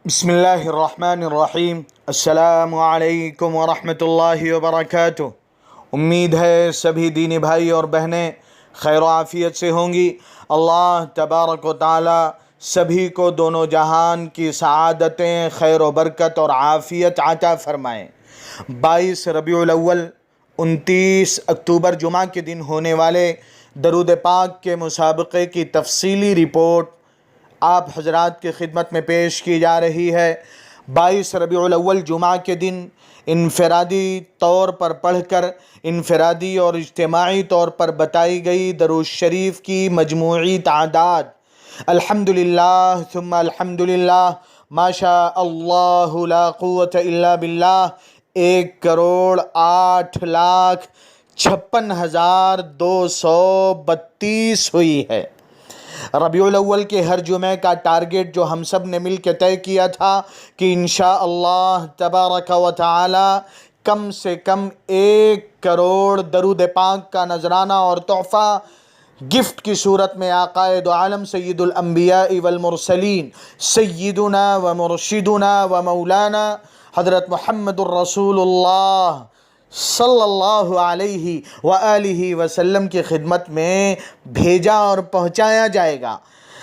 بسم اللہ الرحمن الرحیم۔ السلام علیکم ورحمۃ اللہ وبرکاتہ۔ امید ہے سبھی دینی بھائی اور بہنیں خیر و عافیت سے ہوں گی۔ اللہ تبارک و تعالی سبھی کو دونوں جہان کی سعادتیں، خیر و برکت اور عافیت عطا فرمائیں۔ 22 ربیع الاول 29 اکتوبر جمعہ کے دن ہونے والے درود پاک کے مسابقے کی تفصیلی رپورٹ آپ حضرات کی خدمت میں پیش کی جا رہی ہے۔ 22 ربیع الاول جمعہ کے دن انفرادی طور پر پڑھ کر انفرادی اور اجتماعی طور پر بتائی گئی درود شریف کی مجموعی تعداد الحمدللہ ثم الحمدللہ ما شاء اللہ لا قوت الا باللہ 1,08,56,232 ہوئی ہے۔ ربیع الاول کے ہر جمعہ کا ٹارگٹ جو ہم سب نے مل کے طے کیا تھا کہ انشاءاللہ تبارک و تعالی کم سے کم 1 کروڑ درود پاک کا نذرانہ اور تحفہ گفٹ کی صورت میں آقائے دو عالم سید الانبیاء والمرسلین سیدنا و مرشدنا و مولانا حضرت محمد الرسول اللہ صلی اللہ علیہ وآلہ وسلم کی خدمت میں بھیجا اور پہنچایا جائے گا۔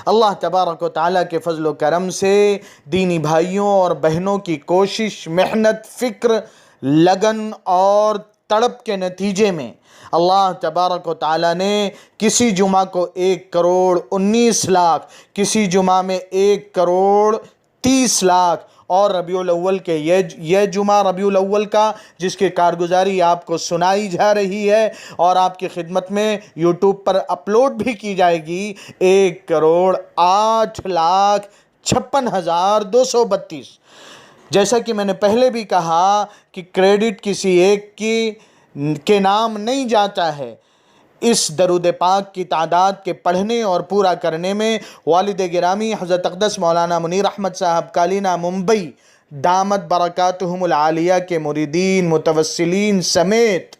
اللہ تبارک و تعالیٰ کے فضل و کرم سے دینی بھائیوں اور بہنوں کی کوشش، محنت، فکر، لگن اور تڑپ کے نتیجے میں اللہ تبارک و تعالیٰ نے کسی جمعہ کو 1,19,00,000، کسی جمعہ میں 1,30,00,000 اور ربیع الاول کے یہ جمعہ ربیع الاول کا جس کی کارگزاری آپ کو سنائی جا رہی ہے اور آپ کی خدمت میں یوٹیوب پر اپلوڈ بھی کی جائے گی، 1,08,56,232۔ جیسا کہ میں نے پہلے بھی کہا کہ کریڈٹ کسی ایک کے نام نہیں جاتا ہے۔ اس درود پاک کی تعداد کے پڑھنے اور پورا کرنے میں والد گرامی حضرت اقدس مولانا منیر احمد صاحب کالینہ ممبئی دامت برکاتہم العالیہ کے مریدین، متوسلین سمیت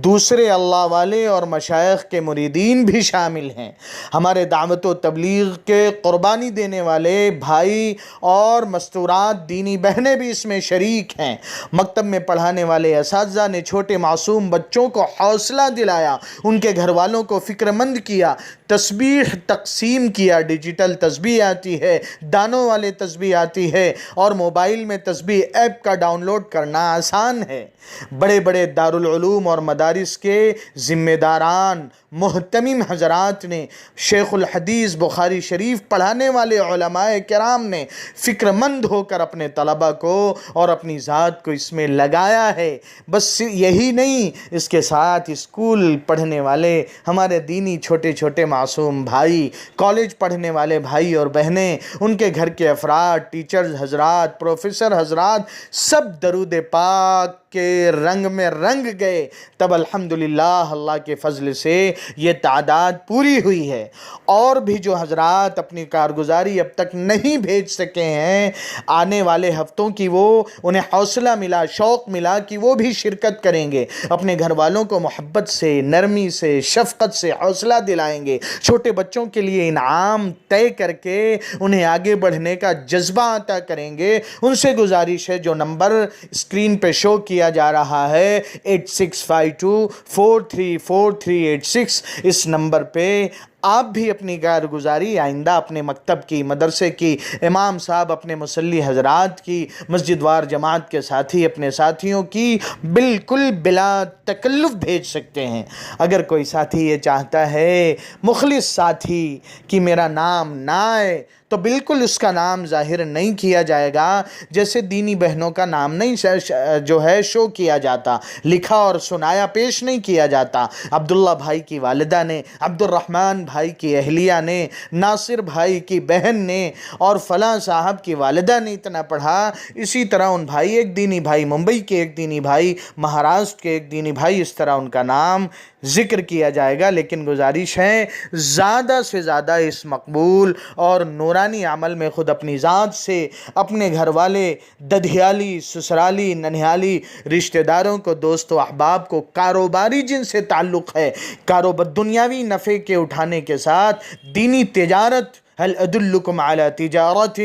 دوسرے اللہ والے اور مشائخ کے مریدین بھی شامل ہیں۔ ہمارے دعوت و تبلیغ کے قربانی دینے والے بھائی اور مستورات دینی بہنیں بھی اس میں شریک ہیں۔ مکتب میں پڑھانے والے اساتذہ نے چھوٹے معصوم بچوں کو حوصلہ دلایا، ان کے گھر والوں کو فکر مند کیا، تسبیح تقسیم کیا۔ ڈیجیٹل تسبیح آتی ہے، دانوں والے تسبیح آتی ہے اور موبائل میں تسبیح ایپ کا ڈاؤن لوڈ کرنا آسان ہے۔ بڑے بڑے دارالعلوم اور مدارس کے ذمہ داران محتمم حضرات نے، شیخ الحدیث بخاری شریف پڑھانے والے علماء کرام نے فکر مند ہو کر اپنے طلبہ کو اور اپنی ذات کو اس میں لگایا ہے۔ بس یہی نہیں، اس کے ساتھ اسکول پڑھنے والے ہمارے دینی چھوٹے چھوٹے معصوم بھائی، کالج پڑھنے والے بھائی اور بہنیں، ان کے گھر کے افراد، ٹیچرز حضرات، پروفیسر حضرات، سب درود پاک کے رنگ میں رنگ گئے۔ تب الحمدللہ اللہ کے فضل سے یہ تعداد پوری ہوئی ہے۔ اور بھی جو حضرات اپنی کارگزاری اب تک نہیں بھیج سکے ہیں، آنے والے ہفتوں کی وہ انہیں حوصلہ ملا، شوق ملا کہ وہ بھی شرکت کریں گے، اپنے گھر والوں کو محبت سے، نرمی سے، شفقت سے حوصلہ دلائیں گے، چھوٹے بچوں کے لیے انعام طے کر کے انہیں آگے بڑھنے کا جذبہ عطا کریں گے۔ ان سے گزارش ہے، جو نمبر اسکرین پہ شو کیا جا رہا ہے 8652434386، اس نمبر پہ آپ بھی اپنی کارگزاری آئندہ اپنے مکتب کی، مدرسے کی، امام صاحب اپنے مصلی حضرات کی، مسجد وار جماعت کے ساتھی اپنے ساتھیوں کی بالکل بلا تکلف بھیج سکتے ہیں۔ اگر کوئی ساتھی یہ چاہتا ہے، مخلص ساتھی، کہ میرا نام نہ آئے، تو بالکل اس کا نام ظاہر نہیں کیا جائے گا، جیسے دینی بہنوں کا نام نہیں جو ہے شو کیا جاتا، لکھا اور سنایا پیش نہیں کیا جاتا۔ عبداللہ بھائی کی والدہ نے، عبد الرحمن بھائی کی اہلیہ نے، ناصر بھائی کی بہن نے اور فلاں صاحب کی والدہ نے اتنا پڑھا، اسی طرح ان بھائی، ایک دینی بھائی ممبئی کے، ایک دینی بھائی مہاراشٹر کے، ایک دینی بھائی، اس طرح ان کا نام ذکر کیا جائے گا۔ لیکن گزارش ہے زیادہ سے زیادہ اس مقبول اور نورانی عمل میں خود اپنی ذات سے، اپنے گھر والے، ددھیالی، سسرالی، ننھیالی رشتہ داروں کو، دوست و احباب کو، کاروباری جن سے تعلق ہے، دنیاوی نفع کے اٹھانے کے ساتھ دینی تجارت هل ادلکم علی تجارت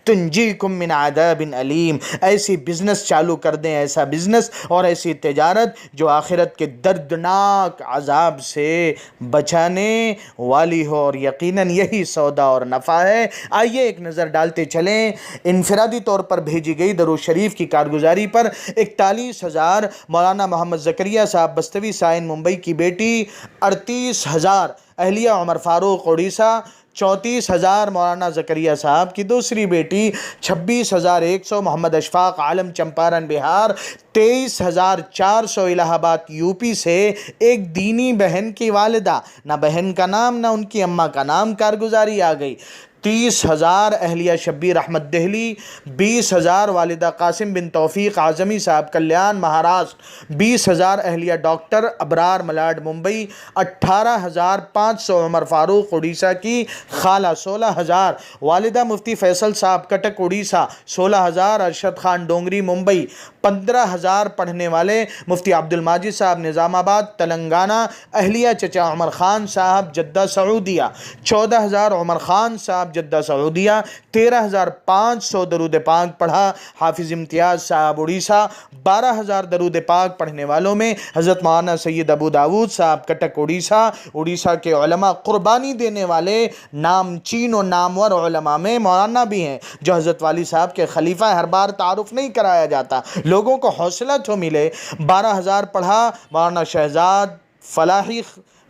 تنجیکم من عذاب علیم، ایسی بزنس چالو کر دیں، ایسا بزنس اور ایسی تجارت جو آخرت کے دردناک عذاب سے بچانے والی ہو، اور یقیناً یہی سودا اور نفع ہے۔ آئیے ایک نظر ڈالتے چلیں انفرادی طور پر بھیجی گئی درود شریف کی کارگزاری پر۔ 41,000 مولانا محمد زکریا صاحب بستوی سائن ممبئی کی بیٹی، 38,000 اہلیہ عمر فاروق اڑیسہ، 34,000 مولانا زکریا صاحب کی دوسری بیٹی، 26,100 محمد اشفاق عالم چمپارن بہار، 23,400 الہ آباد یو پی سے ایک دینی بہن کی والدہ، نہ بہن کا نام نہ ان کی اماں کا نام، کارگزاری آ گئی۔ 30,000 اہلیہ شبیر احمد دہلی، 20,000 والدہ قاسم بن توفیق اعظمی صاحب کلیان مہاراشٹر، 20,000 اہلیہ ڈاکٹر ابرار ملاڈ ممبئی، 18,500 عمر فاروق اڑیسہ کی خالہ، 16,000 والدہ مفتی فیصل صاحب کٹک اڑیسہ، 16,000 ارشد خان ڈونگری ممبئی، 15,000 پڑھنے والے مفتی عبد الماجد صاحب نظام آباد تلنگانہ، اہلیہ چچا عمر خان صاحب جدہ سعودیہ، 14,000 عمر خان صاحب جدہ سعودیہ، 13,500 درود پاک پڑھا حافظ امتیاز صاحب اڑیسہ، 12,000 درود پاک پڑھنے والوں میں حضرت مولانا سید ابو داود صاحب کٹک اڑیسہ کے علماء، قربانی دینے والے نامچین و نامور علماء میں مولانا بھی ہیں جو حضرت والی صاحب کے خلیفہ، ہر بار تعارف نہیں کرایا جاتا، لوگوں کو حوصلہ تو ملے۔ 12,000 پڑھا مولانا شہزاد فلاحی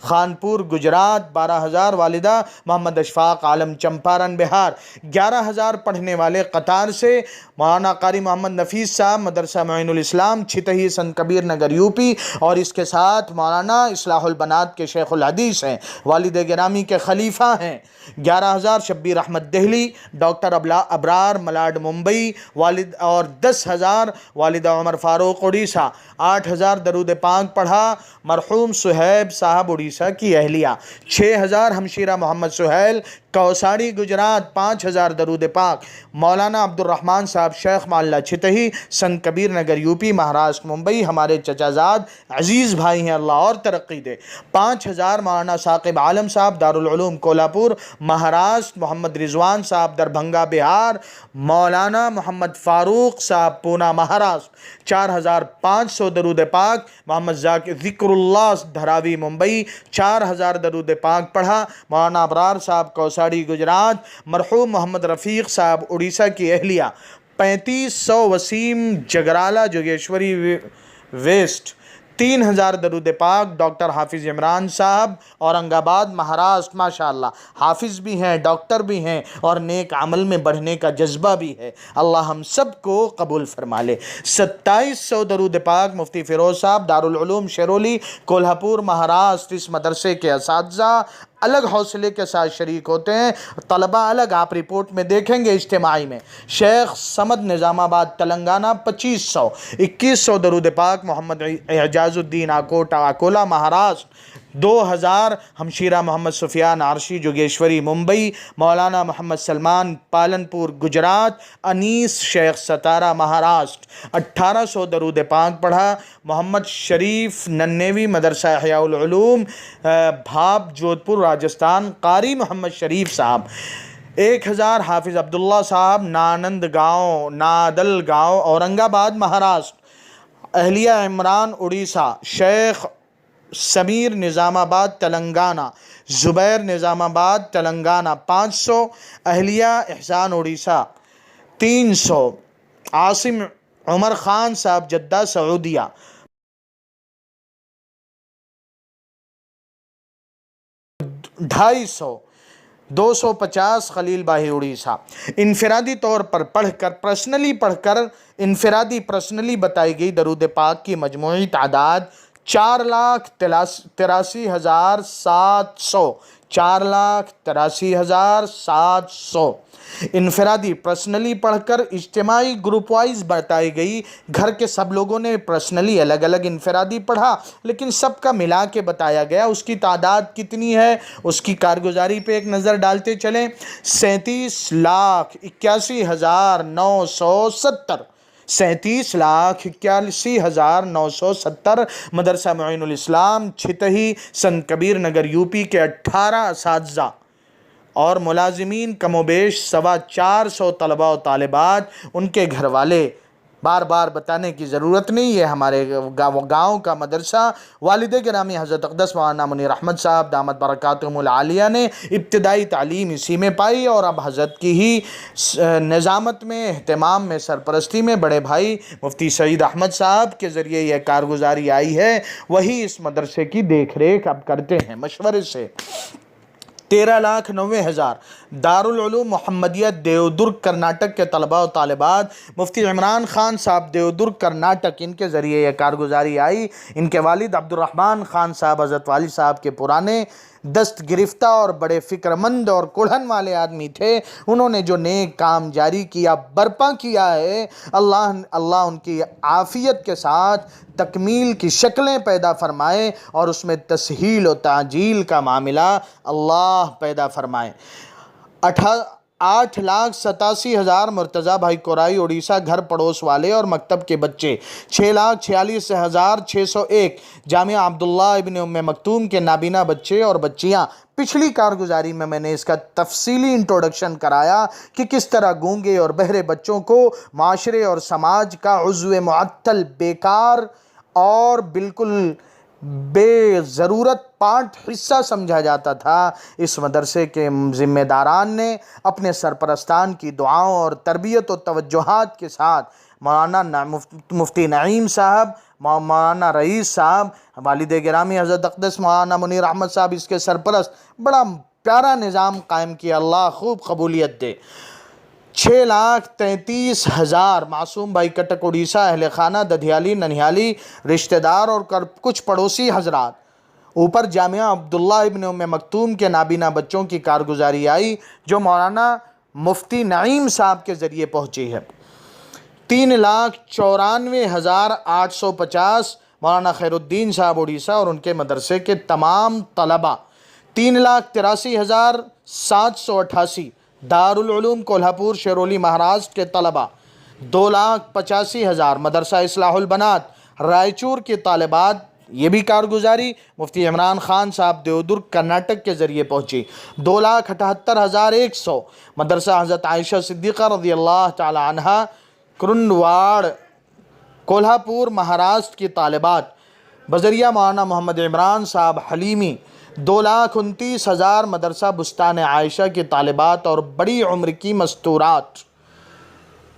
خانپور گجرات، 12,000 والدہ محمد اشفاق عالم چمپارن بہار، 11,000 پڑھنے والے قطار سے مولانا قاری محمد نفیس صاحب مدرسہ معین الاسلام چھتہی سنت کبیر نگر یو پی، اور اس کے ساتھ مولانا اصلاح البنات کے شیخ الحدیث ہیں، والد گرامی کے خلیفہ ہیں۔ 11,000 شبیر احمد دہلی، ڈاکٹر ابرار ملاڈ ممبئی والد، اور 10,000 والدہ عمر فاروق اڑیسہ، 8,000 درود پاک پڑھا مرحوم سہیب صاحب اڑیسہ کی اہلیہ، 6,000 ہمشیرہ محمد سہیل کوساڑی گجرات، 5,000 درود پاک مولانا عبد الرحمن صاحب شیخ محلہ چھتہی سنت کبیر نگر یو پی مہاراشٹر ممبئی، ہمارے چچا زاد عزیز بھائی ہیں، اللہ اور ترقی دے۔ 5,000 مولانا ثاقب عالم صاحب دارالعلوم کولہاپور مہاراشٹر، محمد رضوان صاحب دربھنگہ بہار، مولانا محمد فاروق صاحب پونا مہاراشٹر، 4,500 درود پاک محمد ذکر اللہ دھراوی ممبئی، 4,000 درود پاک پڑھا مولانا ابرار صاحب کوساڑی گجرات، مرحوم محمد رفیق صاحب اڑیسہ کی اہلیہ، 3,500 وسیم جگرالہ جوگیشوری ویسٹ، 3,000 درود پاک ڈاکٹر حافظ عمران صاحب اورنگ آباد مہاراشٹر، ماشاءاللہ حافظ بھی ہیں، ڈاکٹر بھی ہیں، اور نیک عمل میں بڑھنے کا جذبہ بھی ہے، اللہ ہم سب کو قبول فرما لے۔ 2,700 درود پاک مفتی فیروز صاحب دارالعلوم شیرولی کولہاپور مہاراشٹر، اس مدرسے کے اساتذہ الگ حوصلے کے ساتھ شریک ہوتے ہیں، طلبہ الگ، آپ رپورٹ میں دیکھیں گے اجتماعی میں۔ شیخ سمد نظام آباد تلنگانہ 2,500، 2,100 درود پاک محمد اعجاز الدین اکولہ مہاراشٹر، 2,000 ہمشیرہ محمد سفیان عرشی جوگیشوری ممبئی، مولانا محمد سلمان پالنپور گجرات، انیس شیخ ستارہ مہاراشٹر، 1,800 درود پاک پڑھا محمد شریف ننیوی مدرسہ احیاء العلوم بھاپ جودھپور راجستھان، قاری محمد شریف صاحب، 1,000 حافظ عبداللہ صاحب نادل گاؤں اورنگ آباد مہاراشٹر، اہلیہ عمران اڑیسہ، شیخ سمیر نظام آباد تلنگانہ، زبیر نظام آباد تلنگانہ، 500 اہلیہ احسان اڑیسہ، 300 عاصم عمر خان صاحب جدہ سعودیہ، 250 250 خلیل باہی اڑیسہ۔ انفرادی طور پر پرسنلی بتائی گئی درود پاک کی مجموعی تعداد 4,83,700، 4,83,700 انفرادی پرسنلی پڑھ کر اجتماعی گروپ وائز بتائی گئی، گھر کے سب لوگوں نے پرسنلی الگ الگ انفرادی پڑھا، لیکن سب کا ملا کے بتایا گیا۔ اس کی تعداد کتنی ہے، اس کی کارگزاری پہ ایک نظر ڈالتے چلیں۔ 37,81,970، 37,81,970 مدرسہ معین الاسلام چھتہی سنت کبیر نگر یو پی کے 18 اساتذہ، اور ملازمین کم و بیش 425 طلباء و طالبات، ان کے گھر والے، بار بار بتانے کی ضرورت نہیں ہے، ہمارے گاؤں کا مدرسہ، والد گرامی حضرت اقدس مولانا منیر احمد صاحب دامت برکاتہم العالیہ نے ابتدائی تعلیم اسی میں پائی، اور اب حضرت کی ہی نظامت میں، اہتمام میں، سرپرستی میں بڑے بھائی مفتی سعید احمد صاحب کے ذریعے یہ کارگزاری آئی ہے، وہی اس مدرسے کی دیکھ ریکھ اب کرتے ہیں مشورے سے۔ 13,90,000 دارالعلوم محمدیہ دیودرگ کرناٹک کے طلباء و طالبات، مفتی عمران خان صاحب دیودرگ کرناٹک، ان کے ذریعے یہ کارگزاری آئی۔ ان کے والد عبدالرحمن خان صاحب حضرت والی صاحب کے پرانے دست گرفتہ اور بڑے فکر مند اور کڑھن والے آدمی تھے، انہوں نے جو نیک کام جاری کیا، برپا کیا ہے، اللہ ان کی عافیت کے ساتھ تکمیل کی شکلیں پیدا فرمائے، اور اس میں تسہیل و تعجیل کا معاملہ اللہ پیدا فرمائے۔ 8,87,000 مرتضیٰ بھائی کورائی اڑیسہ گھر پڑوس والے اور مکتب کے بچے۔ 6,46,601 جامعہ عبداللہ ابن ام مکتوم کے نابینا بچے اور بچیاں۔ پچھلی کارگزاری میں نے اس کا تفصیلی انٹروڈکشن کرایا کہ کس طرح گونگے اور بہرے بچوں کو معاشرے اور سماج کا عضو معطل، بیکار اور بالکل بے ضرورت پارٹ حصہ سمجھا جاتا تھا۔ اس مدرسے کے ذمہ داران نے اپنے سرپرستان کی دعاؤں اور تربیت و توجہات کے ساتھ مولانا مفتی نعیم صاحب، مولانا رئیس صاحب، والد گرامی حضرت اقدس مولانا منیر احمد صاحب اس کے سرپرست، بڑا پیارا نظام قائم کیا، اللہ خوب قبولیت دے۔ 6,33,000 معصوم بھائی کٹک اڑیسہ، اہل خانہ ددھیالی ننہیالی، رشتہ دار اور کچھ پڑوسی حضرات۔ اوپر جامعہ عبداللہ ابن ام مکتوم کے نابینا بچوں کی کارگزاری آئی، جو مولانا مفتی نعیم صاحب کے ذریعے پہنچی ہے۔ 3,94,850 مولانا خیر الدین صاحب اڑیسہ اور ان کے مدرسے کے تمام طلباء۔ 3,83,788 دارالعلوم کولہاپور شیرولی مہاراشٹر کے طلباء۔ 2,85,000 مدرسہ اصلاح البنات رائچور کے طالبات، یہ بھی کارگزاری مفتی عمران خان صاحب دیودرگ کرناٹک کے ذریعے پہنچی۔ 2,78,100 مدرسہ حضرت عائشہ صدیقہ رضی اللہ تعالی عنہا کرنواڑ کولہاپور مہاراشٹر کی طالبات بذریعہ مولانا محمد عمران صاحب حلیمی۔ 2,29,000 مدرسہ بستان عائشہ کی طالبات اور بڑی عمر کی مستورات۔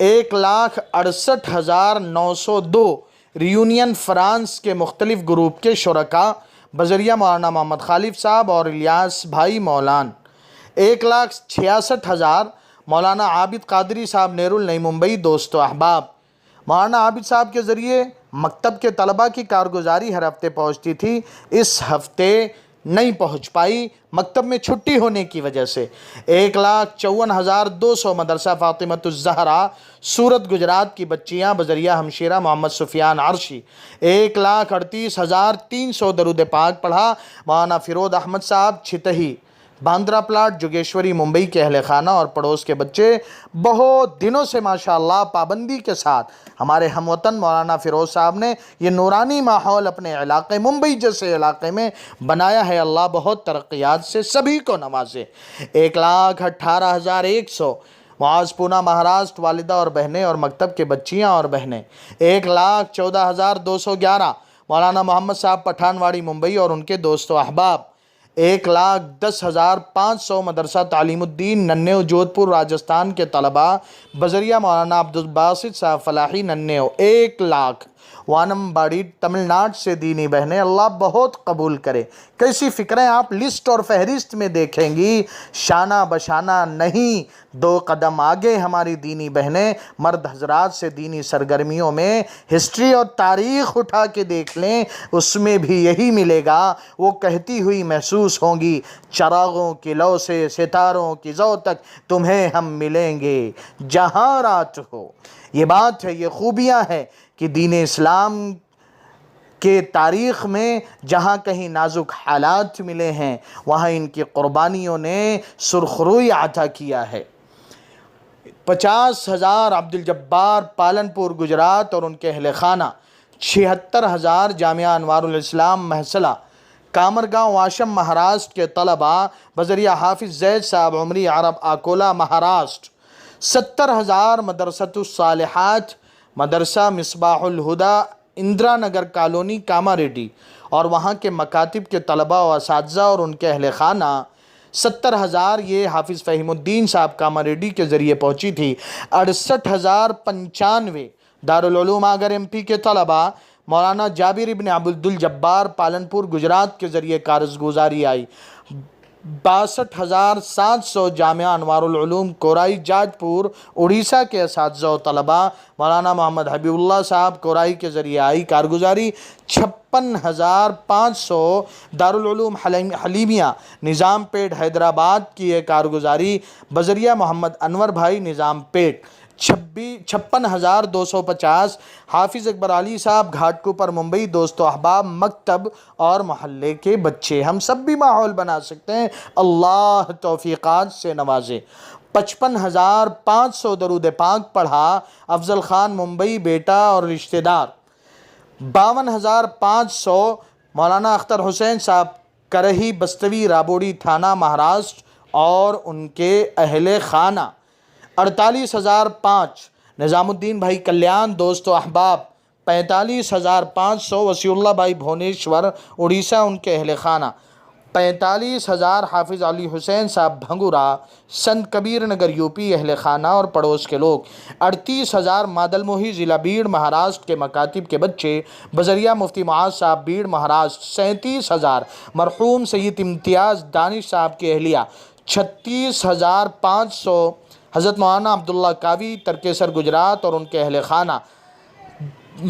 1,68,902 ریونین فرانس کے مختلف گروپ کے شرکاء بذریعہ مولانا محمد خالف صاحب اور الیاس بھائی مولان۔ 1,66,000 مولانا عابد قادری صاحب نیرول نئی ممبئی دوست و احباب۔ مولانا عابد صاحب کے ذریعے مکتب کے طلباء کی کارگزاری ہر ہفتے پہنچتی تھی، اس ہفتے نہیں پہنچ پائی مکتب میں چھٹی ہونے کی وجہ سے۔ 1,54,200 مدرسہ فاطمۃ الزہرا سورت گجرات کی بچیاں بذریعہ ہمشیرہ محمد سفیان عرشی۔ 1,38,300 درود پاک پڑھا مولانا فیروز احمد صاحب چھتہی باندرا پلاٹ جوگیشوری ممبئی کے اہل خانہ اور پڑوس کے بچے بہت دنوں سے ماشاءاللہ پابندی کے ساتھ ہمارے ہم وطن مولانا فیروز صاحب نے یہ نورانی ماحول اپنے علاقے ممبئی جیسے علاقے میں بنایا ہے، اللہ بہت ترقیات سے سبھی کو نوازے۔ 1,18,100 معاذ پونہ مہاراشٹر والدہ اور بہنیں اور مکتب کے بچیاں اور بہنیں۔ 1,14,211 مولانا محمد صاحب پٹھان واڑی ممبئی اور ان کے دوست و احباب۔ 1,10,500 مدرسہ تعلیم الدین ننیو جودھپور راجستھان کے طلباء بذریعہ مولانا عبدالباسط صاحب فلاحی ننیو۔ 1,00,000 وانمباڑی تمل ناڈ سے دینی بہنیں، اللہ بہت قبول کرے۔ کیسی فکریں آپ لسٹ اور فہرست میں دیکھیں گی، شانہ بشانہ نہیں، 2 قدم آگے ہماری دینی بہنیں۔ مرد حضرات سے دینی سرگرمیوں میں ہسٹری اور تاریخ اٹھا کے دیکھ لیں، اس میں بھی یہی ملے گا، وہ کہتی ہوئی محسوس ہوں گی، چراغوں کی لو سے ستاروں کی زو تک تمہیں ہم ملیں گے جہاں رات ہو۔ یہ بات ہے، یہ خوبیاں ہیں کہ دین اسلام کے تاریخ میں جہاں کہیں نازک حالات ملے ہیں، وہاں ان کی قربانیوں نے سرخروئی عطا کیا ہے۔ 50,000 عبدالجبار پالنپور گجرات اور ان کے اہل خانہ۔ 76,000 جامعہ انوار الاسلام محصلہ کامرگاؤں واشم مہاراشٹر کے طلباء بذریعہ حافظ زید صاحب عمری عرب اکولا مہاراشٹر 70,000 مدرسۃ الصالحات مدرسہ مصباح الہدا اندرا نگر کالونی کاماریڈی اور وہاں کے مکاتب کے طلباء و اساتذہ اور ان کے اہل خانہ 70,000 یہ حافظ فہیم الدین صاحب کاماریڈی کے ذریعے پہنچی تھی۔ 68,095 دارالعلوم آگر ایم پی کے طلباء مولانا جابر ابن عبدالجبار پالنپور گجرات کے ذریعے کارگزاری آئی۔ 62,700 جامعہ انوار العلوم کورائی جاج پور اڑیسہ کے اساتذہ و طلباء مولانا محمد حبیب اللہ صاحب کورائی کے ذریعے آئی کارگزاری۔ 56,500 دارالعلوم حلیمیہ نظام پیٹ حیدرآباد کی یہ کارگزاری بذریعہ محمد انور بھائی نظام پیٹ۔ 56,250 حافظ اکبر علی صاحب گھاٹکوپر ممبئی دوست و احباب مکتب اور محلے کے بچے۔ ہم سب بھی ماحول بنا سکتے ہیں، اللہ توفیقات سے نوازے۔ 55,500 درود پاک پڑھا افضل خان ممبئی بیٹا اور رشتہ دار۔ 52,500 مولانا اختر حسین صاحب کرہی بستوی رابوڑی تھانہ مہاراشٹر اور ان کے اہل خانہ۔ 48,005 نظام الدین بھائی کلیان دوست و احباب۔ 45,500 وسیع اللہ بھائی بھونیشور اڑیسہ ان کے اہل خانہ۔ 45,000 حافظ علی حسین صاحب بھنگورا سنت کبیر نگر یو پی اہل خانہ اور پڑوس کے لوگ۔ 38,000 مادل موہی ضلع بیڑ مہاراشٹر کے مکاتب کے بچے بذریعہ مفتی معاذ صاحب بیڑ مہاراشٹر۔ 37,000 مرحوم سید امتیاز دانش صاحب کی اہلیہ۔ 36,500 حضرت مولانا عبداللہ کاوی ترکیسر گجرات اور ان کے اہل خانہ۔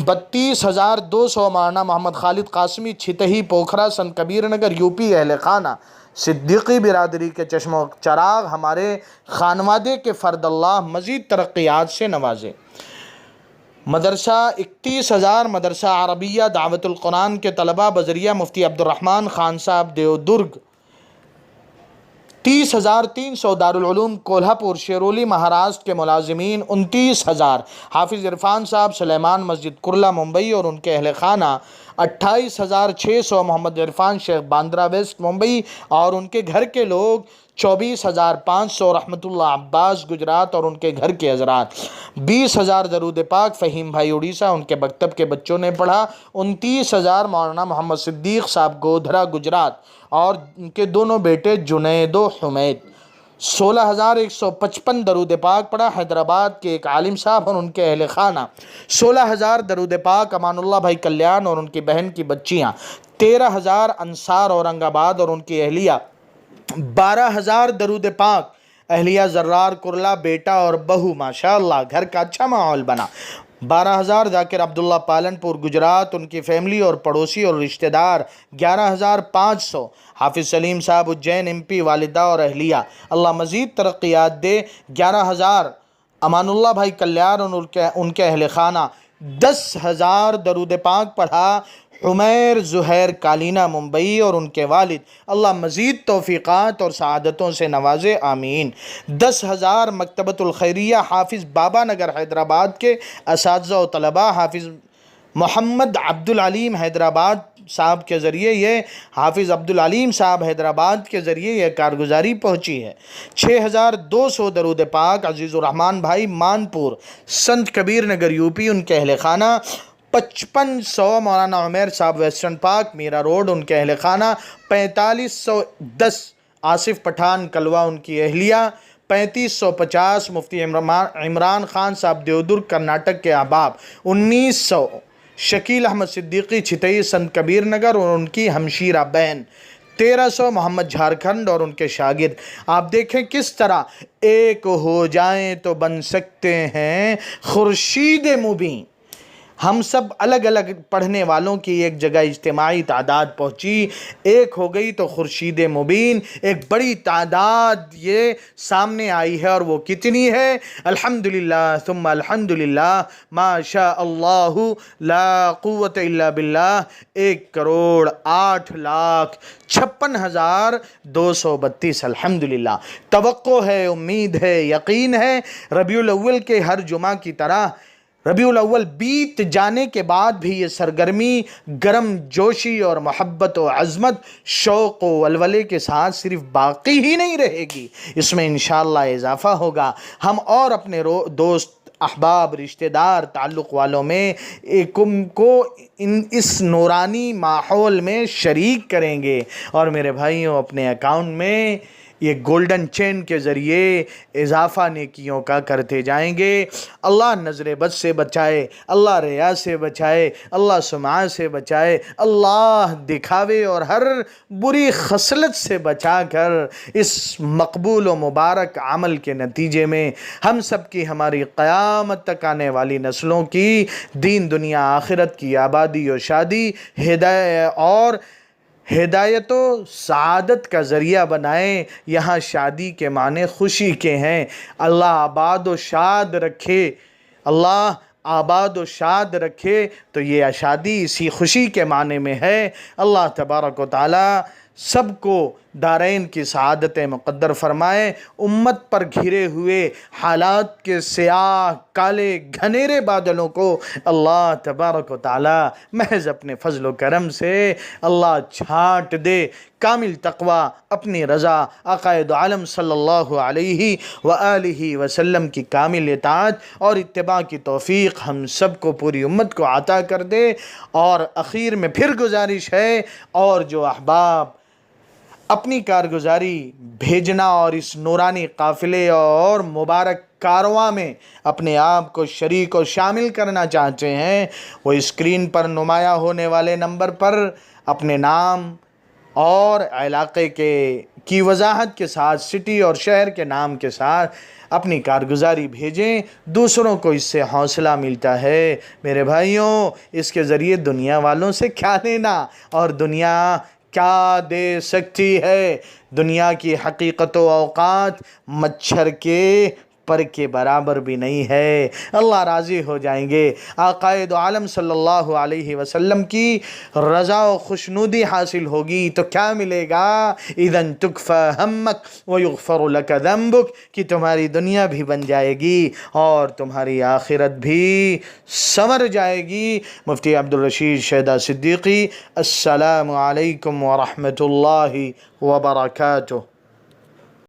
32,200 مولانا محمد خالد قاسمی چھتہی پوکھرا سنت کبیر نگر یو پی اہل خانہ۔ صدیقی برادری کے چشم و چراغ ہمارے خانوادے کے فرد اللہ مزید ترقیات سے نوازے۔ مدرسہ 31,000 مدرسہ عربیہ دعوت القرآن کے طلباء بذریعہ مفتی عبد الرحمن خان صاحب دیودرگ۔ 30,300 دارالعلوم کولہاپور شیرولی مہاراشٹر کے ملازمین۔ 29,000 حافظ عرفان صاحب سلیمان مسجد کرلا ممبئی اور ان کے اہل خانہ۔ 28,600 محمد عرفان شیخ باندرا ویسٹ ممبئی اور ان کے گھر کے لوگ۔ 24,500 رحمت اللہ عباس گجرات اور ان کے گھر کے حضرات۔ 20,000 درود پاک فہیم بھائی اڑیسہ ان کے مکتب کے بچوں نے پڑھا۔ 29,000 مولانا محمد صدیق صاحب گودھرا گجرات اور ان کے دونوں بیٹے جنید و حمید۔ 16,155 درود پاک پڑھا حیدرآباد کے ایک عالم صاحب اور ان کے اہل خانہ۔ 16,000 درود پاک امان اللہ بھائی کلیان اور ان کی بہن کی بچیاں۔ 13,000 انصار اورنگ آباد اور ان کی اہلیہ۔ 12,000 درود پاک اہلیہ زرار کرلا بیٹا اور بہو، ماشاءاللہ گھر کا اچھا ماحول بنا۔ 12,000 ذاکر عبداللہ پالنپور گجرات ان کی فیملی اور پڑوسی اور رشتہ دار۔ 11,500 حافظ سلیم صاحب اجین ایم پی والدہ اور اہلیہ، اللہ مزید ترقیات دے۔ 11,000 امان اللہ بھائی کلیان اور ان کے اہل خانہ۔ 10,000 درود پاک پڑھا حمیر زہیر کالینہ ممبئی اور ان کے والد، اللہ مزید توفیقات اور سعادتوں سے نوازے، آمین۔ 10,000 مکتبۃ الخیریہ حافظ بابا نگر حیدرآباد کے اساتذہ و طلباء حافظ محمد عبدالعلیم حیدرآباد صاحب کے ذریعے یہ حافظ عبدالعلیم صاحب حیدرآباد کے ذریعے یہ کارگزاری پہنچی ہے۔ 6,200 درود پاک عزیز الرحمان بھائی مانپور سنت کبیر نگر یو پی ان کے اہل خانہ۔ 5500 مولانا عمیر صاحب ویسٹرن پارک میرا روڈ ان کے اہل خانہ۔ 4510 آصف پٹھان کلوا ان کی اہلیہ۔ 3550 مفتی عمران خان صاحب دیودرگ کرناٹک کے احباب۔ 1900 شکیل احمد صدیقی چھتئی سنت کبیر نگر اور ان کی ہمشیرہ بہن۔ 1300 محمد جھارکھنڈ اور ان کے شاگرد۔ آپ دیکھیں کس طرح ایک ہو جائیں تو بن سکتے ہیں خورشید مبیں۔ ہم سب الگ الگ پڑھنے والوں کی ایک جگہ اجتماعی تعداد پہنچی، ایک ہو گئی تو خورشید مبین ایک بڑی تعداد یہ سامنے آئی ہے، اور وہ کتنی ہے؟ الحمدللہ ثم الحمدللہ ما شاء اللہ لا قوت الا باللہ 1,08,56,232 الحمدللہ۔ توقع ہے، امید ہے، یقین ہے، ربیع الاول کے ہر جمعہ کی طرح ربیع الاول بیت جانے کے بعد بھی یہ سرگرمی گرم جوشی اور محبت و عظمت، شوق و ولولے کے ساتھ صرف باقی ہی نہیں رہے گی، اس میں انشاءاللہ اضافہ ہوگا۔ ہم اور اپنے دوست، احباب، رشتہ دار، تعلق والوں میں کو اس نورانی ماحول میں شریک کریں گے، اور میرے بھائیوں اپنے اکاؤنٹ میں یہ گولڈن چین کے ذریعے اضافہ نیکیوں کا کرتے جائیں گے۔ اللہ نظر بد سے بچائے، اللہ ریا سے بچائے، اللہ سمعہ سے بچائے، اللہ دکھاوے اور ہر بری خصلت سے بچا کر اس مقبول و مبارک عمل کے نتیجے میں ہم سب کی، ہماری قیامت تک آنے والی نسلوں کی دین دنیا آخرت کی آبادی و شادی، ہدایت و سعادت کا ذریعہ بنائیں۔ یہاں شادی کے معنی خوشی کے ہیں۔ اللہ آباد و شاد رکھے، اللہ آباد و شاد رکھے، تو یہ شادی اسی خوشی کے معنی میں ہے۔ اللہ تبارک و تعالی سب کو دارین کی سعادت مقدر فرمائے۔ امت پر گھرے ہوئے حالات کے سیاہ کالے گھنیرے بادلوں کو اللہ تبارک و تعالی محض اپنے فضل و کرم سے اللہ چھانٹ دے۔ کامل تقوی، اپنی رضا، عقائد عالم صلی اللہ علیہ وآلہ وسلم کی کامل اطاعت اور اتباع کی توفیق ہم سب کو، پوری امت کو عطا کر دے۔ اور اخیر میں پھر گزارش ہے، اور جو احباب اپنی کارگزاری بھیجنا اور اس نورانی قافلے اور مبارک کارواں میں اپنے آپ کو شریک و شامل کرنا چاہتے ہیں، وہ اسکرین پر نمایاں ہونے والے نمبر پر اپنے نام اور علاقے کی وضاحت کے ساتھ، سٹی اور شہر کے نام کے ساتھ اپنی کارگزاری بھیجیں۔ دوسروں کو اس سے حوصلہ ملتا ہے۔ میرے بھائیوں، اس کے ذریعے دنیا والوں سے کیا لینا، اور دنیا کیا دے سکتی ہے؟ دنیا کی حقیقت و اوقات مچھر کے پر کے برابر بھی نہیں ہے۔ اللہ راضی ہو جائیں گے، آقائد عالم صلی اللہ علیہ وسلم کی رضا و خوشنودی حاصل ہوگی، تو کیا ملے گا؟ اذن تکفی ہمک ویغفر لک ذنبک، کہ تمہاری دنیا بھی بن جائے گی اور تمہاری آخرت بھی سنور جائے گی۔ مفتی عبدالرشید شیدہ صدیقی، السلام علیکم ورحمۃ اللہ وبرکاتہ۔